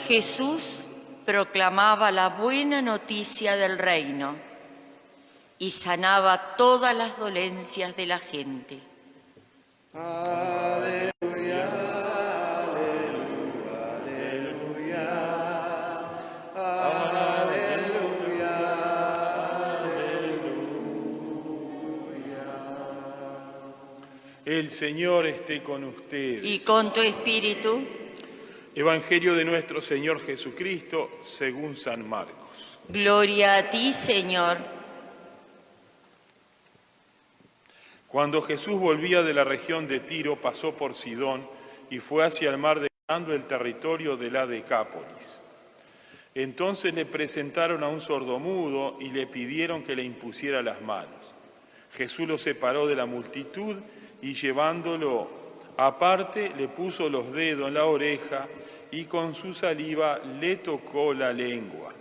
Jesús proclamaba la buena noticia del reino y sanaba todas las dolencias de la gente. Aleluya, aleluya, aleluya, aleluya, aleluya. El Señor esté con ustedes. Y con tu espíritu. Evangelio de nuestro Señor Jesucristo según San Marcos. Gloria a ti, Señor. Cuando Jesús volvía de la región de Tiro, pasó por Sidón y fue hacia el mar dejando el territorio de la Decápolis. Entonces le presentaron a un sordomudo y le pidieron que le impusiera las manos. Jesús lo separó de la multitud y llevándolo aparte le puso los dedos en la oreja y con su saliva le tocó la lengua.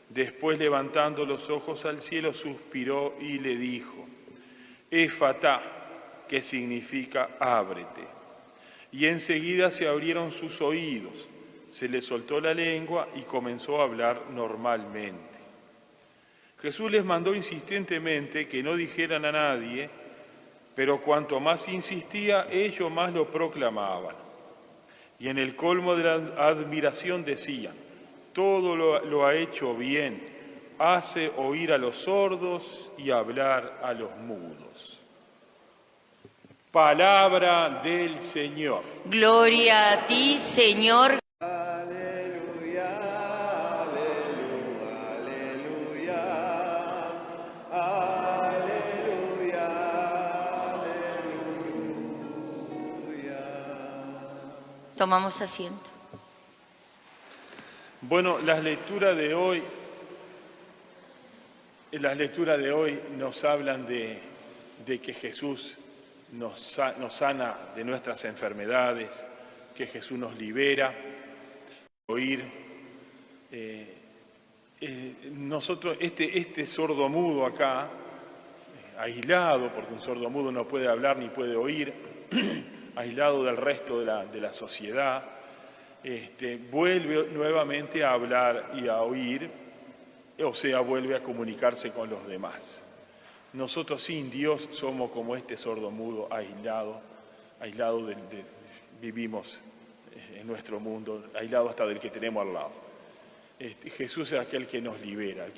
Después, levantando los ojos al cielo, suspiró y le dijo: Efatá, que significa ábrete. Y enseguida se abrieron sus oídos, se le soltó la lengua y comenzó a hablar normalmente. Jesús les mandó insistentemente que no dijeran a nadie, pero cuanto más insistía, ellos más lo proclamaban. Y en el colmo de la admiración decían: todo lo ha hecho bien, hace oír a los sordos y hablar a los mudos. Palabra del Señor. Gloria a ti, Señor. Aleluya, aleluya, aleluya, aleluya. Tomamos asiento. Bueno, las lecturas de hoy nos hablan de que Jesús nos sana de nuestras enfermedades, que Jesús nos libera. Oír, nosotros, este sordomudo acá, aislado, porque un sordomudo no puede hablar ni puede oír, aislado del resto de la sociedad, vuelve nuevamente a hablar y a oír, o sea, vuelve a comunicarse con los demás. Nosotros sin Dios somos como este sordomudo aislado, vivimos en nuestro mundo, aislado hasta del que tenemos al lado. Jesús es aquel que nos libera, el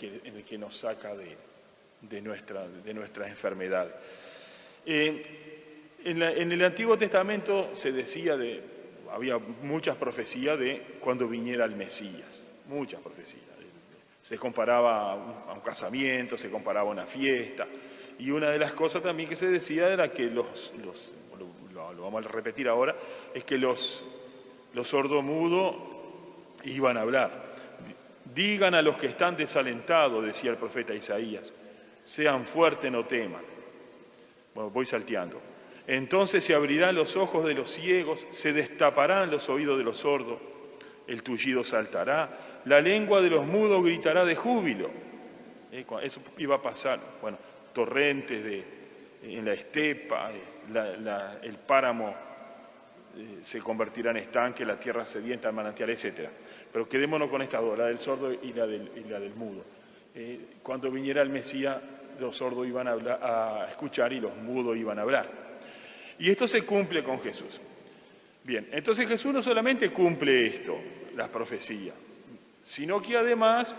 que nos saca de nuestra enfermedad. En el Antiguo Testamento se decía había muchas profecías de cuando viniera el Mesías, muchas profecías. Se comparaba a un casamiento, se comparaba a una fiesta. Y una de las cosas también que se decía era que lo vamos a repetir ahora, es que los sordomudos iban a hablar. Digan a los que están desalentados, decía el profeta Isaías, sean fuertes, no teman. Bueno, voy salteando. Entonces se abrirán los ojos de los ciegos, se destaparán los oídos de los sordos, el tullido saltará, la lengua de los mudos gritará de júbilo. Eso iba a pasar. Bueno, torrentes en la estepa, el páramo se convertirá en estanque, la tierra sedienta en manantial, etc. Pero quedémonos con estas dos, la del sordo y la del mudo. Cuando viniera el Mesías, los sordos iban a escuchar y los mudos iban a hablar. Y esto se cumple con Jesús. Bien, entonces Jesús no solamente cumple esto, las profecías, sino que además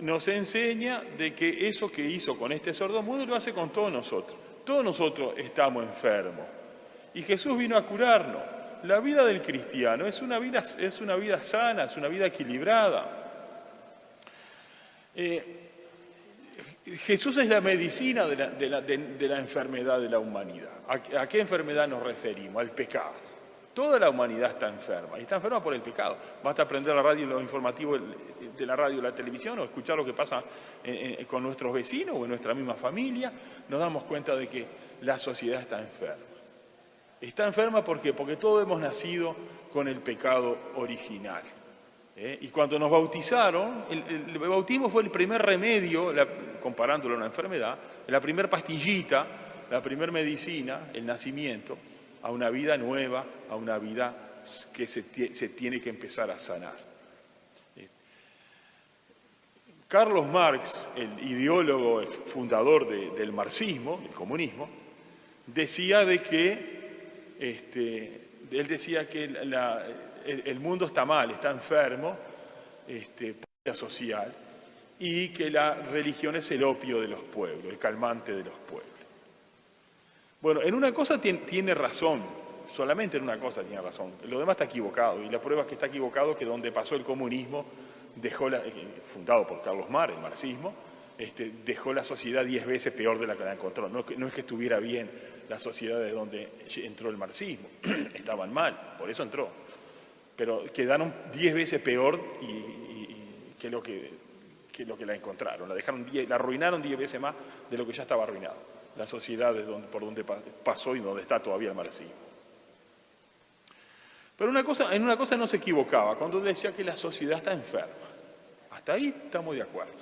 nos enseña de que eso que hizo con este sordomudo lo hace con todos nosotros. Todos nosotros estamos enfermos y Jesús vino a curarnos. La vida del cristiano es una vida sana, es una vida equilibrada. Jesús es la medicina de la enfermedad de la humanidad. ¿A qué enfermedad nos referimos? Al pecado. Toda la humanidad está enferma, y está enferma por el pecado. Basta prender la radio y los informativos de la radio y la televisión o escuchar lo que pasa con nuestros vecinos o en nuestra misma familia, nos damos cuenta de que la sociedad está enferma. Está enferma ¿por qué? Porque todos hemos nacido con el pecado original. Y cuando nos bautizaron, el bautismo fue el primer remedio, comparándolo a una enfermedad, la primer pastillita, la primer medicina, el nacimiento, a una vida nueva, a una vida que se tiene que empezar a sanar. Carlos Marx, el ideólogo, el fundador del marxismo, del comunismo, decía de que, él decía que el mundo está mal, está enfermo, por la social, y que la religión es el opio de los pueblos, el calmante de los pueblos. Bueno, en una cosa tiene razón, solamente en una cosa tiene razón, lo demás está equivocado, y la prueba es que está equivocado es que donde pasó el comunismo, fundado por Carlos Marx, el marxismo, dejó la sociedad 10 veces peor de la que la encontró. No es que estuviera bien la sociedad de donde entró el marxismo, estaban mal, por eso entró, pero quedaron 10 veces peor que lo que la encontraron, la arruinaron 10 veces más de lo que ya estaba arruinado, la sociedad por donde pasó y donde está todavía el marxismo. Pero en una cosa no se equivocaba, cuando decía que la sociedad está enferma. Hasta ahí estamos de acuerdo.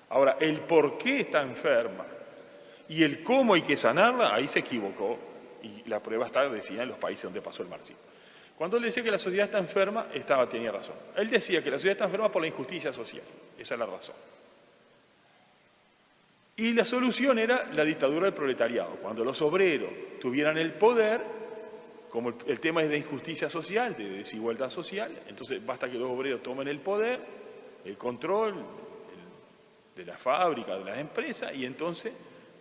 Ahora, el por qué está enferma y el cómo hay que sanarla, ahí se equivocó. Y la prueba decía en los países donde pasó el marxismo. Cuando él decía que la sociedad está enferma, tenía razón. Él decía que la sociedad está enferma por la injusticia social. Esa es la razón. Y la solución era la dictadura del proletariado. Cuando los obreros tuvieran el poder, como el tema es de injusticia social, de desigualdad social, entonces basta que los obreros tomen el poder, el control de la fábrica, de las empresas, y entonces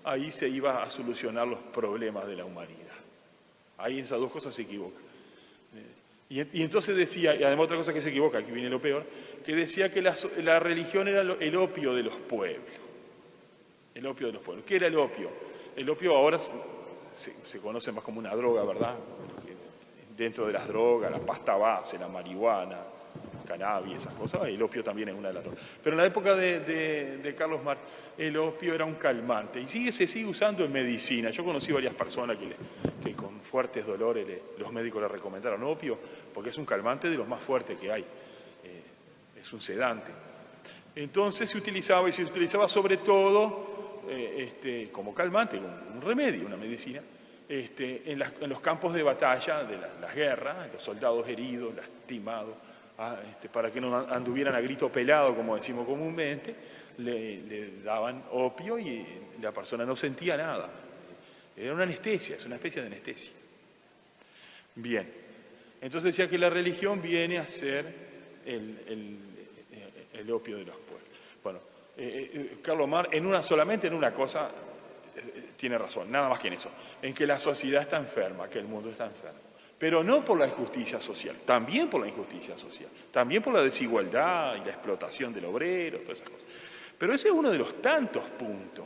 ahí se iba a solucionar los problemas de la humanidad. Ahí esas dos cosas se equivocan. Y entonces decía, y además otra cosa que se equivoca, aquí viene lo peor, que decía que la religión era el opio de los pueblos. El opio de los pueblos. ¿Qué era el opio? El opio ahora se conoce más como una droga, ¿verdad? Dentro de las drogas, la pasta base, la marihuana, el cannabis, esas cosas, el opio también es una de las drogas. Pero en la época de Carlos Marx, el opio era un calmante y se sigue usando en medicina. Yo conocí varias personas que con fuertes dolores los médicos le recomendaron opio porque es un calmante de los más fuertes que hay, es un sedante. Entonces se utilizaba sobre todo como calmante, un remedio, una medicina, en los campos de batalla de las guerras, los soldados heridos, lastimados, para que no anduvieran a grito pelado, como decimos comúnmente, le daban opio y la persona no sentía nada. Era una anestesia, es una especie de anestesia. Bien, entonces decía que la religión viene a ser el opio de los pueblos. Bueno, Carlos Marx, solamente en una cosa tiene razón, nada más que en eso, en que la sociedad está enferma, que el mundo está enfermo. Pero no por la injusticia social, también por la injusticia social, también por la desigualdad y la explotación del obrero, todas esas cosas. Pero ese es uno de los tantos puntos.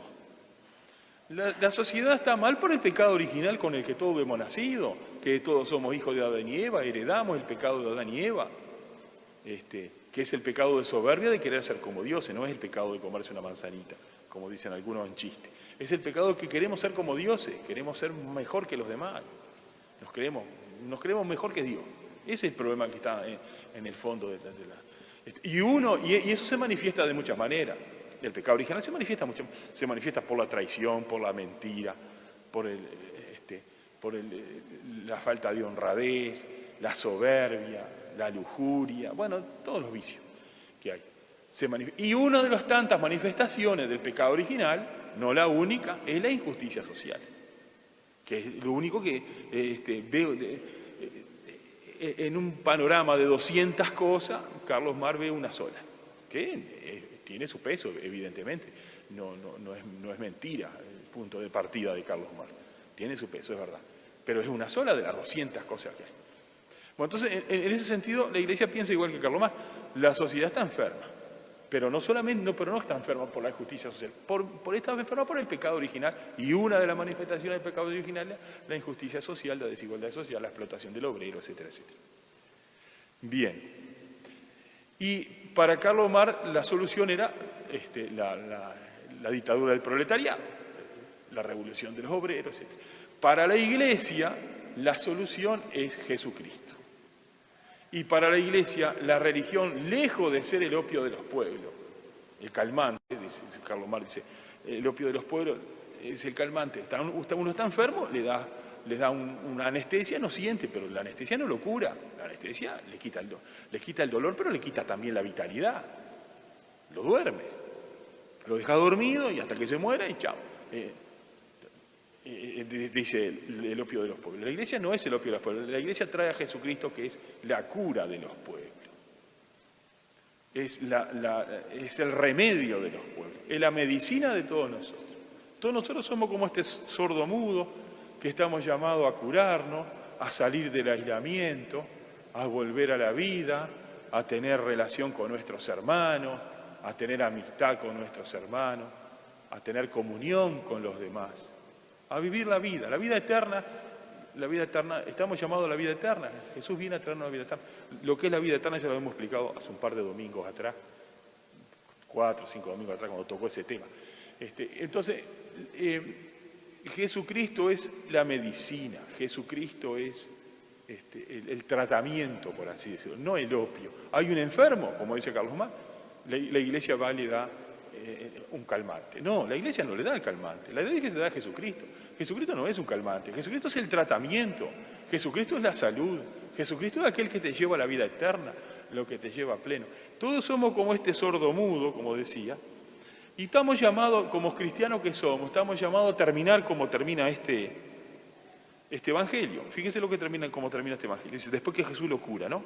La sociedad está mal por el pecado original con el que todos hemos nacido, que todos somos hijos de Adán y Eva, heredamos el pecado de Adán y Eva, que es el pecado de soberbia de querer ser como dioses, no es el pecado de comerse una manzanita, como dicen algunos en chiste. Es el pecado que queremos ser como dioses, queremos ser mejor que los demás, nos creemos mejor que Dios. Ese es el problema que está en el fondo de la... Y eso se manifiesta de muchas maneras. El pecado original se manifiesta por la traición, por la mentira, por la falta de honradez, la soberbia, la lujuria, bueno, todos los vicios que hay. Y una de las tantas manifestaciones del pecado original, no la única, es la injusticia social, que es lo único que veo en un panorama de 200 cosas, Carlos Marx ve una sola, que tiene su peso, evidentemente, no es mentira el punto de partida de Carlos Marx, tiene su peso, es verdad, pero es una sola de las 200 cosas que hay. Bueno, entonces, en ese sentido, la Iglesia piensa igual que Carlos Marx, la sociedad está enferma, pero no está enferma por la injusticia social, está enferma por el pecado original, y una de las manifestaciones del pecado original es la injusticia social, la desigualdad social, la explotación del obrero, etcétera, etcétera. Bien, y para Carlos Marx la solución era la dictadura del proletariado, la revolución de los obreros, etcétera. Para la Iglesia la solución es Jesucristo. Y para la Iglesia, la religión, lejos de ser el opio de los pueblos, el calmante, Carlos Marx dice, el opio de los pueblos es el calmante. Uno está enfermo, le da les da una anestesia, no siente, pero la anestesia no lo cura. La anestesia le quita el dolor, pero le quita también la vitalidad. Lo duerme, lo deja dormido y hasta que se muera y chao. Dice el opio de los pueblos. La iglesia no es el opio de los pueblos, la iglesia trae a Jesucristo, que es la cura de los pueblos. Es el remedio de los pueblos, es la medicina de todos nosotros. Todos nosotros somos como este sordo mudo que estamos llamados a curarnos, a salir del aislamiento, a volver a la vida, a tener relación con nuestros hermanos, a tener amistad con nuestros hermanos, a tener comunión con los demás, a vivir la vida eterna. La vida eterna, estamos llamados a la vida eterna. Jesús viene a traernos la vida eterna. Lo que es la vida eterna ya lo hemos explicado hace un par de domingos atrás, 4 o 5 domingos atrás, cuando tocó ese tema. Entonces, Jesucristo es la medicina, Jesucristo es el tratamiento, por así decirlo, no el opio. Hay un enfermo, como dice Carlos Más, la iglesia va y le da un calmante. No, la iglesia no le da el calmante, la iglesia le da a Jesucristo. Jesucristo no es un calmante, Jesucristo es el tratamiento, Jesucristo es la salud, Jesucristo es aquel que te lleva a la vida eterna, lo que te lleva a pleno. Todos somos como este sordo mudo, como decía, y estamos llamados, como cristianos que somos, estamos llamados a terminar como termina este evangelio. Fíjense cómo termina este evangelio. Dice, después que Jesús lo cura, ¿no?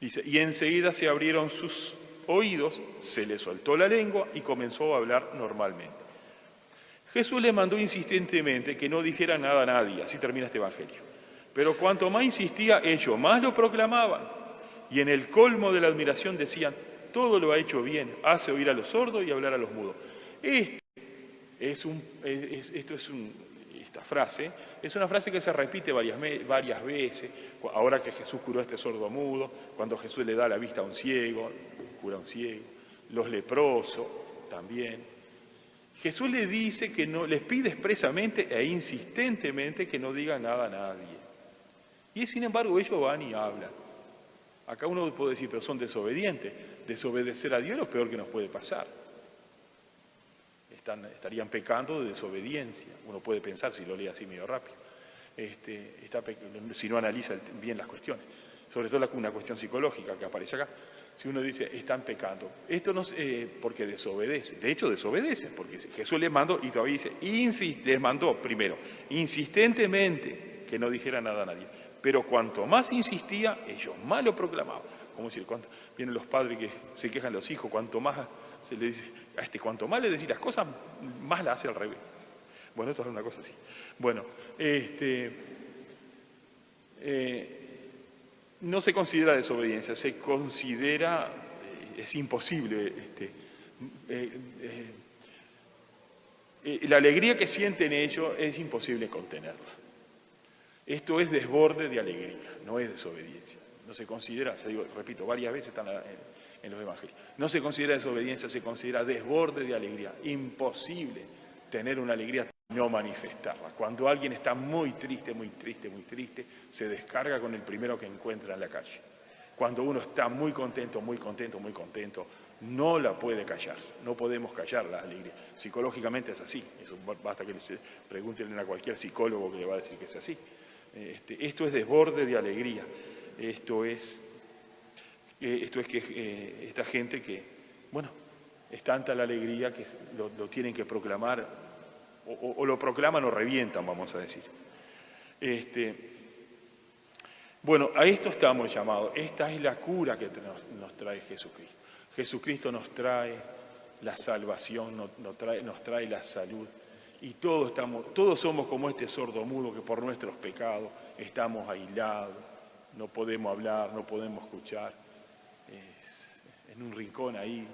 Dice, y enseguida se abrieron sus oídos, se le soltó la lengua y comenzó a hablar normalmente. Jesús le mandó insistentemente que no dijera nada a nadie, así termina este evangelio. Pero cuanto más insistía, ellos más lo proclamaban. Y en el colmo de la admiración decían, todo lo ha hecho bien, hace oír a los sordos y hablar a los mudos. Esta frase es una frase que se repite varias veces. Ahora que Jesús curó a este sordo mudo, cuando Jesús le da la vista a un ciego, cura a un ciego, los leprosos también. Jesús le dice que no, les pide expresamente e insistentemente que no digan nada a nadie. Y sin embargo ellos van y hablan. Acá uno puede decir, pero son desobedientes. Desobedecer a Dios es lo peor que nos puede pasar. Estarían pecando de desobediencia. Uno puede pensar, si lo lee así medio rápido, si no analiza bien las cuestiones. Sobre todo una cuestión psicológica que aparece acá. Si uno dice, están pecando. Esto no es porque desobedece. De hecho, desobedece, porque Jesús les mandó, y todavía dice, les mandó primero, insistentemente, que no dijera nada a nadie. Pero cuanto más insistía, ellos más lo proclamaban. Como decir, vienen los padres que se quejan de los hijos, cuanto más se le dice, cuanto más le decís las cosas, más la hace al revés. Bueno, esto es una cosa así. Bueno, no se considera desobediencia, se considera, es imposible, la alegría que sienten ellos es imposible contenerla. Esto es desborde de alegría, no es desobediencia. No se considera, ya digo, repito, varias veces están en los evangelios. No se considera desobediencia, se considera desborde de alegría. Imposible tener una alegría y no manifestarla. Cuando alguien está muy triste, se descarga con el primero que encuentra en la calle. Cuando uno está muy contento, no la puede callar. No podemos callar la alegría. Psicológicamente es así. Eso basta que les pregunten a cualquier psicólogo que le va a decir que es así. Esto es desborde de alegría. Esto es que esta gente que, bueno, es tanta la alegría que lo tienen que proclamar, o lo proclaman o revientan, vamos a decir. Bueno, a esto estamos llamados. Esta es la cura que nos trae Jesucristo. Jesucristo nos trae la salvación, nos trae la salud. Y todos somos como este sordo mudo que por nuestros pecados estamos aislados, no podemos hablar, no podemos escuchar, en un rincón ahí.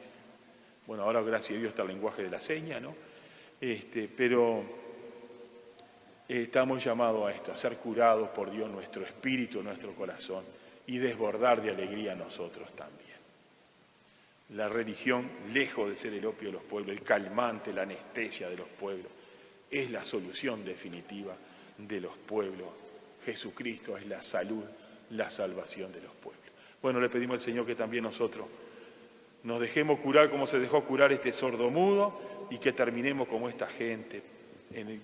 Bueno, ahora gracias a Dios está el lenguaje de la seña, ¿no? Pero estamos llamados a esto, a ser curados por Dios, nuestro espíritu, nuestro corazón, y desbordar de alegría nosotros también. La religión, lejos de ser el opio de los pueblos, el calmante, la anestesia de los pueblos, es la solución definitiva de los pueblos. Jesucristo es la salud, la salvación de los pueblos. Bueno, le pedimos al Señor que también nosotros nos dejemos curar como se dejó curar este sordo mudo y que terminemos como esta gente,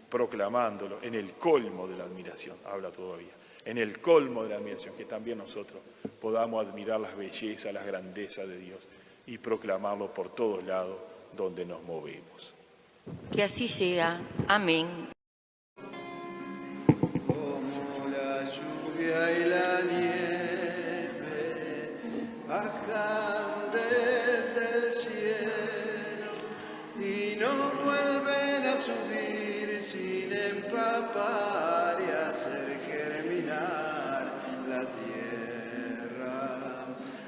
proclamándolo, en el colmo de la admiración, habla todavía, en el colmo de la admiración, que también nosotros podamos admirar las bellezas, las grandezas de Dios y proclamarlo por todos lados donde nos movemos. Que así sea. Amén. Como la lluvia y la nieve bajan desde el cielo y no vuelven a subir sin empapar y hacer germinar la tierra.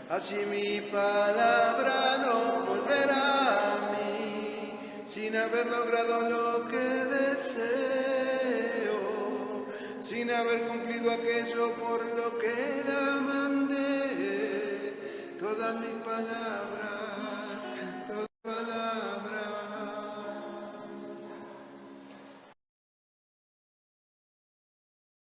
Así mi palabra no volverá a mí sin haber logrado lo que deseo, sin haber cumplido aquello por lo que la